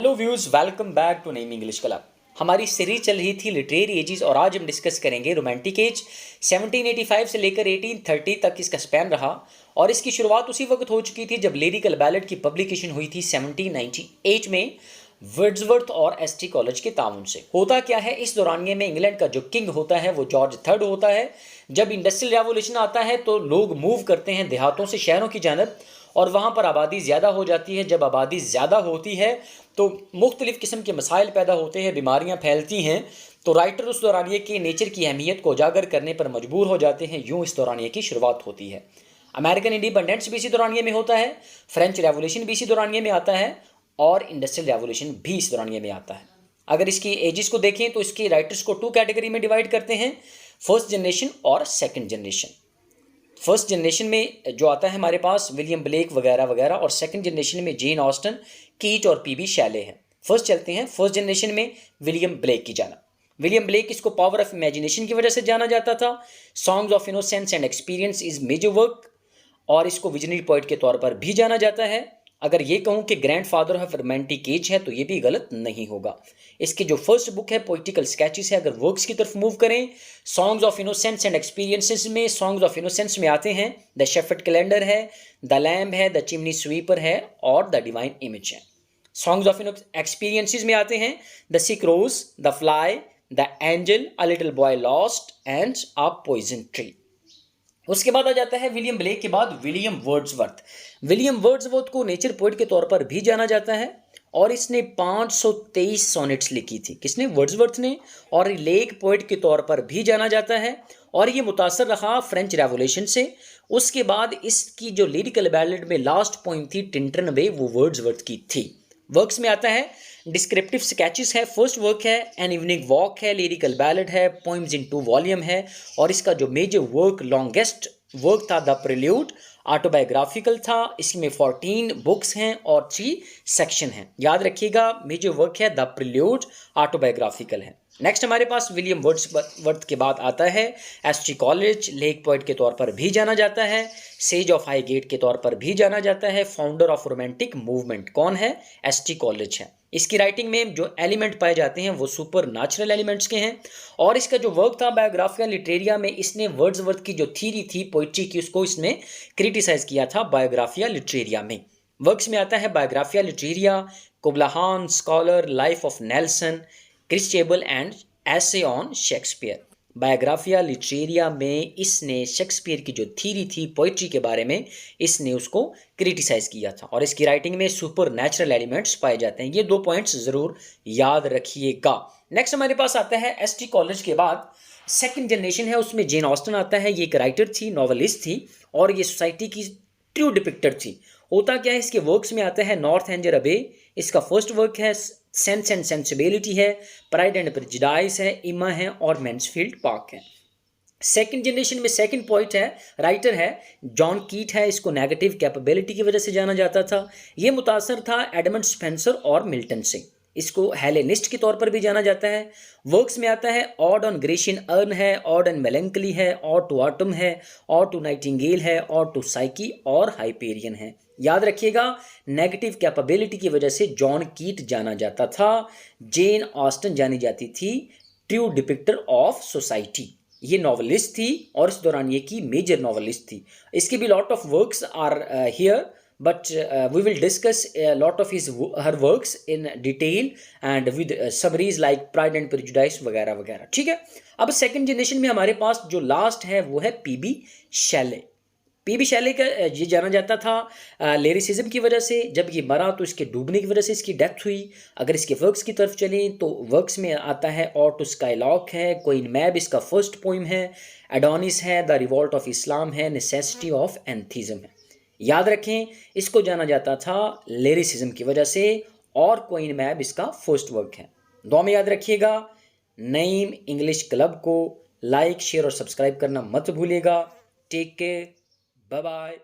Hello views, welcome back to Naeem English club. हमारी सीरीज चल रही थी लिटरेरी एजेस और आज हम डिस्कस करेंगे रोमांटिक एज। 1785 से लेकर 1830 तक इसका स्पैन रहा और इसकी शुरुआत उसी वक्त हो चुकी थी जब लिरिकल बैलेड की पब्लिकेशन हुई थी 1798 में वर्ड्सवर्थ और एसटी कॉलेज के ताउन से। होता क्या है, इस दौरानिए में इंग्लैंड का जो किंग होता है वो जॉर्ज थर्ड होता है। जब इंडस्ट्रियल रेवोल्यूशन आता है तो लोग मूव करते हैं देहातों से शहरों की जानब और वहाँ पर आबादी ज़्यादा हो जाती है। जब आबादी ज़्यादा होती है तो मुख्तलिफ़ किस्म के मसाइल पैदा होते हैं, बीमारियाँ फैलती हैं। तो राइटर उस दौरानिए के नेचर की अहमियत को उजागर करने पर मजबूर हो जाते हैं। यूँ इस दौरानिए की शुरुआत होती है। अमेरिकन इंडिपेंडेंस भी इसी दौरानिए में होता है, फ्रेंच रेवोल्यूशन भी इसी दौरानिए में आता है और इंडस्ट्रियल रेवोल्यूशन भी इस दौरानिए में आता है। अगर इसकी एजिस को देखें तो इसके राइटर्स को 2 कैटेगरी में डिवाइड करते हैं, फर्स्ट जनरेशन और सेकंड जनरेशन। फर्स्ट जनरेशन में जो आता है हमारे पास विलियम ब्लेक वगैरह वगैरह, और सेकंड जनरेशन में जेन ऑस्टन, कीट और पीबी शैले हैं। फर्स्ट चलते हैं फर्स्ट जनरेशन में विलियम ब्लेक की जाना। विलियम ब्लेक इसको पावर ऑफ इमेजिनेशन की वजह से जाना जाता था। Songs of innocence and experience is major work, और इसको विजनरी पोइट के तौर पर भी जाना जाता है। अगर ये कहूँ कि grandfather of romantic age है तो ये भी गलत नहीं होगा। इसकी जो फर्स्ट बुक है पोइटिकल स्केचेस है। अगर वर्क्स की तरफ मूव करें, songs of innocence and experiences में सॉन्ग्स ऑफ इनोसेंस में आते हैं द शेफर्ड कैलेंडर है, द लैम्ब है, द चिमनी स्वीपर है और द डिवाइन इमेज है। सॉन्ग्स ऑफ एक्सपीरियंसेस में आते हैं the sick rose, the fly, the angel, a little boy lost and a poison tree. उसके बाद आ जाता है विलियम ब्लेक के बाद विलियम वर्ड्सवर्थ। विलियम वर्ड्सवर्थ को नेचर पोइट के तौर पर भी जाना जाता है और इसने 523 सोनेट्स लिखी थी। किसने? वर्ड्सवर्थ ने। और लेक पोइट के तौर पर भी जाना जाता है और ये मुतासर रहा फ्रेंच रेवोल्यूशन से। उसके बाद इसकी जो लिरिकल बैलेड में लास्ट पोइम थी टिंटन वे, वो वर्ड्सवर्थ की थी। वर्क्स में आता है डिस्क्रिप्टिव स्केचेस है, फर्स्ट वर्क है एन इवनिंग वॉक है, लिरिकल बैलेड है, पोइम्स इन 2 वॉल्यूम है और इसका जो मेजर वर्क लॉन्गेस्ट वर्क था द प्रिल्यूड, ऑटोबायोग्राफिकल था। इसमें 14 बुक्स हैं और 3 सेक्शन हैं। याद रखिएगा, मेजर वर्क है द प्रिल्यूड, ऑटोबायोग्राफिकल है। नेक्स्ट हमारे पास विलियम वर्ड्सवर्थ के बाद आता है एसटी कॉलेज, लेक पोइट के तौर पर भी जाना जाता है, सेज ऑफ हाईगेट के तौर पर भी जाना जाता है, फाउंडर ऑफ रोमांटिक मूवमेंट। कौन है? एसटी कॉलेज है। इसकी राइटिंग में जो एलिमेंट पाए जाते हैं वो सुपर नेचुरल एलिमेंट्स के हैं और इसका जो वर्क था बायोग्राफिया लिटरेरिया में, इसने वर्ड्सवर्थ की जो थीरी थी पोइट्री की उसको इसने क्रिटिसाइज किया था बायोग्राफिया लिटरेरिया में। वर्क्स में आता है Biographia Literaria, Kubla Khan scholar, life of Nelson, Christabel and essay on Shakespeare. Biographia Literaria में इसने शेक्सपियर की जो थीरी थी पोइट्री के बारे में, इसने उसको क्रिटिसाइज किया था और इसकी राइटिंग में सुपर नेचुरल एलिमेंट्स पाए जाते हैं। ये 2 पॉइंट्स ज़रूर याद रखिएगा। नेक्स्ट हमारे पास आता है एसटी कॉलेज के बाद सेकंड जनरेशन है, उसमें जेन ऑस्टन आता है। ये एक राइटर थी, नॉवलिस्ट थी और ये सोसाइटी की ट्रू डिपिक्टर थी। होता क्या है, इसके वर्क्स में आता है नॉर्थ एंजर अबे, इसका फर्स्ट वर्क है, सेंस एंड सेंसिबिलिटी है, प्राइड एंड प्रेजुडाइस है, इमा है और मैंसफील्ड पार्क है। सेकंड जनरेशन में सेकंड पॉइंट है, राइटर है जॉन कीट है। इसको नेगेटिव कैपेबिलिटी की वजह से जाना जाता था। ये मुतासर था एडमंड स्पेंसर और मिल्टन से। इसको हेलेनिस्ट के तौर पर भी जाना जाता है। वर्क्स में आता है ऑड ऑन ग्रेशियन अर्न है, ऑड ऑन मेलेंकली है, ऑड टू ऑटम है, ऑड टू नाइटिंगेल है, ऑड टू साइकी और हाइपेरियन है। याद रखिएगा, नेगेटिव कैपेबिलिटी की वजह से जॉन कीट जाना जाता था। जेन ऑस्टन जानी जाती थी ट्रू डिपिक्टर ऑफ सोसाइटी। ये नॉवलिस्ट थी और इस दौरान ये की मेजर नॉवलिस्ट थी। इसके भी lot of works are here, but we will discuss a lot of her works in detail and with summaries like Pride and Prejudice वगैरह वगैरह। ठीक है, अब सेकंड जनरेशन में हमारे पास जो लास्ट है वो है पीबी शैले। पीबी शैले का ये जाना जाता था लिरिसिज्म की वजह से। जब ये मरा तो इसके डूबने की वजह से इसकी डेथ हुई। अगर इसके वर्क्स की तरफ चलें तो वर्क्स में आता है और टू स्काईलॉक है, क्वीन मैब इसका फर्स्ट पोइम है, एडोनिस है, द रिवॉल्ट ऑफ इस्लाम है, नेसेसिटी ऑफ एंथीज्म है। याद रखें, इसको जाना जाता था लिरिसिज्म की वजह से और क्वीन मैब इसका फर्स्ट वर्क है। दो में याद रखिएगा। नईम इंग्लिश क्लब को लाइक, शेयर और सब्सक्राइब करना मत भूलिएगा। Take care, bye bye.